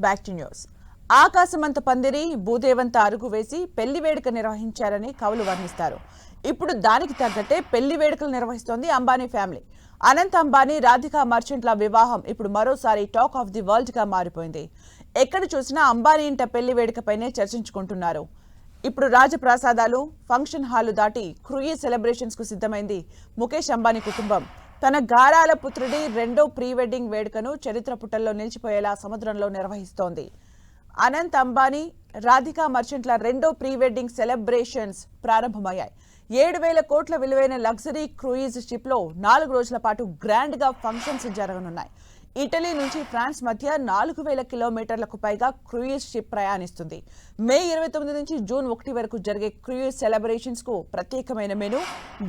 Back to news. ఆకాశమంత పందిరి భూదేవంత అరుగు వేసి పెళ్లి వేడుక నిర్వహించారని కవులు వర్ణిస్తారు. ఇప్పుడు దానికి తగ్గట్టే పెళ్లి వేడుకలు నిర్వహిస్తోంది అంబానీ ఫ్యామిలీ. అనంత్ అంబానీ, రాధికా మర్చెంట్ల వివాహం ఇప్పుడు మరోసారి టాక్ ఆఫ్ ది వరల్డ్ గా మారిపోయింది. ఎక్కడ చూసినా అంబానీ ఇంట పెళ్లి వేడుకపైనే చర్చించుకుంటున్నారు. ఇప్పుడు రాజప్రాసాదాలు, ఫంక్షన్ హాలు దాటి క్రూయిజ్ సెలబ్రేషన్స్ కు సిద్ధమైంది ముఖేష్ అంబానీ కుటుంబం. తన గారాల పుత్రుడి రెండో ప్రీ వెడ్డింగ్ వేడుకను చరిత్ర పుటల్లో నిలిచిపోయేలా సముద్రంలో నిర్వహిస్తోంది. అనంత్ అంబానీ, రాధికా మర్చెంట్ల రెండో ప్రీ వెడ్డింగ్ సెలబ్రేషన్స్ ప్రారంభమయ్యాయి. 7,000 కోట్ల విలువైన లగ్జరీ క్రూయిజ్ షిప్ లో 4 రోజుల పాటు గ్రాండ్ గా ఫంక్షన్స్ జరగనున్నాయి. ఇటలీ నుంచి ఫ్రాన్స్ మధ్య 4,000 కిలోమీటర్లకు పైగా క్రూయిజ్ షిప్ ప్రయాణిస్తుంది. మే 29 నుంచి జూన్ 1 వరకు జరిగే క్రూయిజ్ సెలబ్రేషన్స్ కు ప్రత్యేకమైన మెనూ,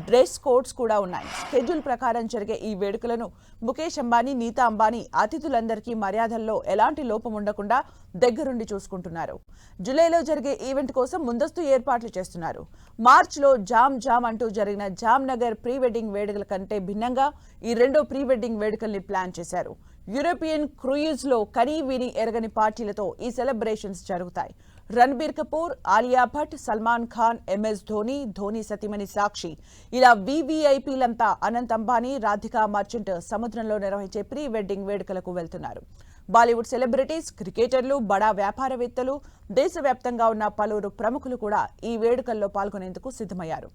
డ్రెస్ కోడ్స్ కూడా ఉన్నాయి. షెడ్యూల్ ప్రకారం జరిగే ఈ వేడుకలను ముఖేష్ అంబానీ, నీతా అంబానీ అతిథులందరికీ మర్యాదల్లో ఎలాంటి లోపం ఉండకుండా దగ్గరుండి చూసుకుంటున్నారు. జూలైలో జరిగే ఈవెంట్ కోసం ముందస్తు ఏర్పాట్లు చేస్తున్నారు. మార్చిలో జామ్ జామ్ అంటూ జరిగిన జామ్ నగర్ ప్రీ వెడ్డింగ్ వేడుకల కంటే భిన్నంగా ఈ రెండో ప్రీ వెడ్డింగ్ వేడుకల్ని ప్లాన్ చేశారు. యూరోపియన్ క్రూయిజ్ లో కనీ విని ఎరగని పార్టీలతో ఈ సెలబ్రేషన్స్ జరుగుతాయి. రణబీర్ కపూర్, ఆలియా భట్, సల్మాన్ ఖాన్, ఎంఎస్ ధోని, ధోని సతీమణి సాక్షి, ఇలా వీవీఐపీలంతా అనంత్ అంబానీ, రాధికా మర్చెంట్ సముద్రంలో నిర్వహించే ప్రీ వెడ్డింగ్ వేడుకలకు వెళ్తున్నారు. బాలీవుడ్ సెలబ్రిటీస్, క్రికెటర్లు, బడా వ్యాపారవేత్తలు, దేశవ్యాప్తంగా ఉన్న పలువురు ప్రముఖులు కూడా ఈ వేడుకల్లో పాల్గొనేందుకు సిద్ధమయ్యారు.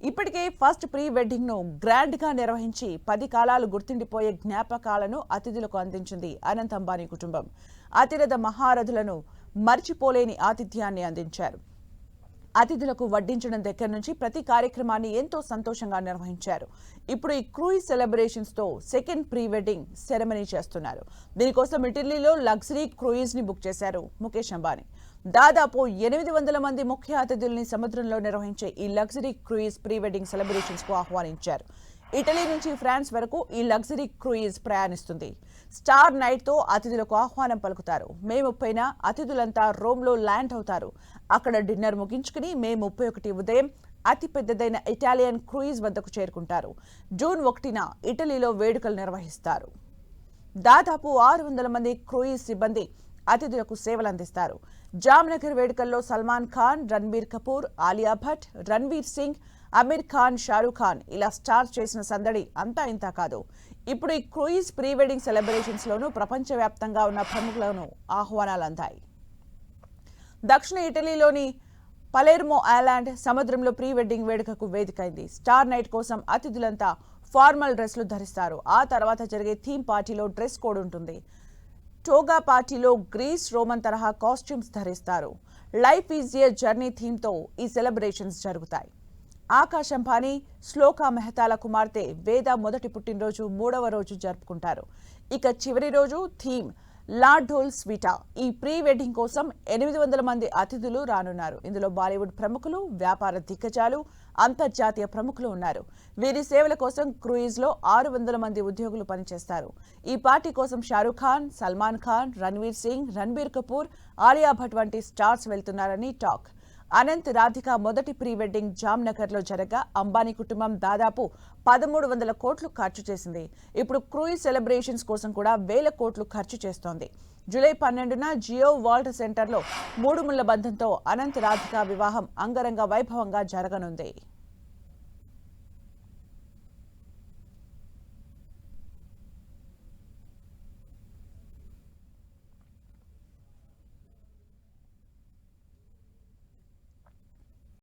ఇప్పటికే ఫస్ట్ ప్రీ వెడ్డింగ్ ను గ్రాండ్ గా నిర్వహించి 10 కాలాలు గుర్తుండిపోయే జ్ఞాపకాలను అతిథులకు అందించింది అనంత్ అంబానీ కుటుంబం. అతిరథ మహారథులను మర్చిపోలేని ఆతిథ్యాన్ని అందించారు. అతిథులకు వడ్డించడం దగ్గర నుంచి ప్రతి కార్యక్రమాన్ని ఎంతో సంతోషంగా నిర్వహించారు. ఇప్పుడు ఈ క్రూయిజ్ సెలబ్రేషన్స్ తో సెకండ్ ప్రీ వెడ్డింగ్ సెరమనీ చేస్తున్నారు. దీనికోసం ఇటలీలో లగ్జరీ క్రూయిజ్ ని బుక్ చేశారు ముఖేష్ అంబానీ. దాదాపు 800 మంది ముఖ్య అతిథుల్ని సముద్రంలో నిర్వహించే ఈ luxury cruise pre wedding celebrations కు ఆహ్వానించారు. ఇటలీ నుంచి ఫ్రాన్స్ వరకు ఈ లగ్జరీ క్రూయిజ్ ప్రయాణిస్తుంది. స్టార్ నైట్ తో అతిథులకు ఆహ్వానం పలుకుతారు. మే 30న అతిథులంతా రోమ్లో ల్యాండ్ అవుతారు. అక్కడ డిన్నర్ ముగించుకుని మే 31 ఉదయం అతి పెద్దదైన ఇటాలియన్ క్రూయిజ్ వద్దకు చేరుకుంటారు. జూన్ 1న ఇటలీలో వేడుకలు నిర్వహిస్తారు. దాదాపు 600 మంది క్రూయిజ్ సిబ్బంది అతిథులకు సేవలు అందిస్తారు. జామ్నగర్ వేడుకల్లో సల్మాన్ ఖాన్, రణబీర్ కపూర్, ఆలియా భట్, రణ్వీర్ సింగ్, అమీర్ ఖాన్, షారూక్ ఖాన్ ఇలా స్టార్ చేసిన సందడి అంతా ఇంతా కాదు. ఇప్పుడు ఈ క్రూయిజ్ ప్రీ వెడ్డింగ్ సెలబ్రేషన్స్ లోనూ ప్రపంచవ్యాప్తంగా ఉన్న ప్రముఖులను ఆహ్వానాలు అందాయి. దక్షిణ ఇటలీలోని పలేర్మో ఐలాండ్ సముద్రంలో ప్రీ వెడ్డింగ్ వేడుకకు వేదికైంది. స్టార్ నైట్ కోసం అతిథులంతా ఫార్మల్ డ్రెస్లు ధరిస్తారు. ఆ తర్వాత జరిగే థీమ్ పార్టీలో డ్రెస్ కోడ్ ఉంటుంది. టోగా పార్టీలో గ్రీస్, రోమన్ తరహా కాస్ట్యూమ్స్ ధరిస్తారు. Life is a journey theme తో ఈ సెలబ్రేషన్స్ జరుగుతాయి. ఆకాశ్ అంబానీ, శ్లోకా మెహతాల కుమార్తె వేద మొదటి పుట్టినరోజు 3వ రోజు జరుపుకుంటారు. ఇక చివరి రోజు థీమ్ లా ఢోల్ స్వీటా. ఈ ప్రీ వెడ్డింగ్ కోసం 800 మంది అతిథులు రానున్నారు. ఇందులో బాలీవుడ్ ప్రముఖులు, వ్యాపార దిగ్గజాలు, అంతర్జాతీయ ప్రముఖులు ఉన్నారు. వీరి సేవల కోసం క్రూయిజ్ లో 600 మంది ఉద్యోగులు పనిచేస్తారు. ఈ పార్టీ కోసం షారూక్ ఖాన్, సల్మాన్ ఖాన్, రణ్వీర్ సింగ్, రణ్బీర్ కపూర్, ఆలియా భట్ వంటి స్టార్స్ వెళ్తున్నారని టాక్. అనంత్, రాధిక మొదటి ప్రీ వెడ్డింగ్ జామ్నగర్ లో జరగా అంబానీ కుటుంబం దాదాపు 1,300 కోట్లు ఖర్చు చేసింది. ఇప్పుడు క్రూయిజ్ సెలబ్రేషన్స్ కోసం కూడా 1,000 కోట్లు ఖర్చు చేస్తోంది. జూలై 12న జియో వరల్డ్ సెంటర్లో 3 ముళ్ల బంధంతో అనంత్, రాధిక వివాహం అంగరంగ వైభవంగా జరగనుంది.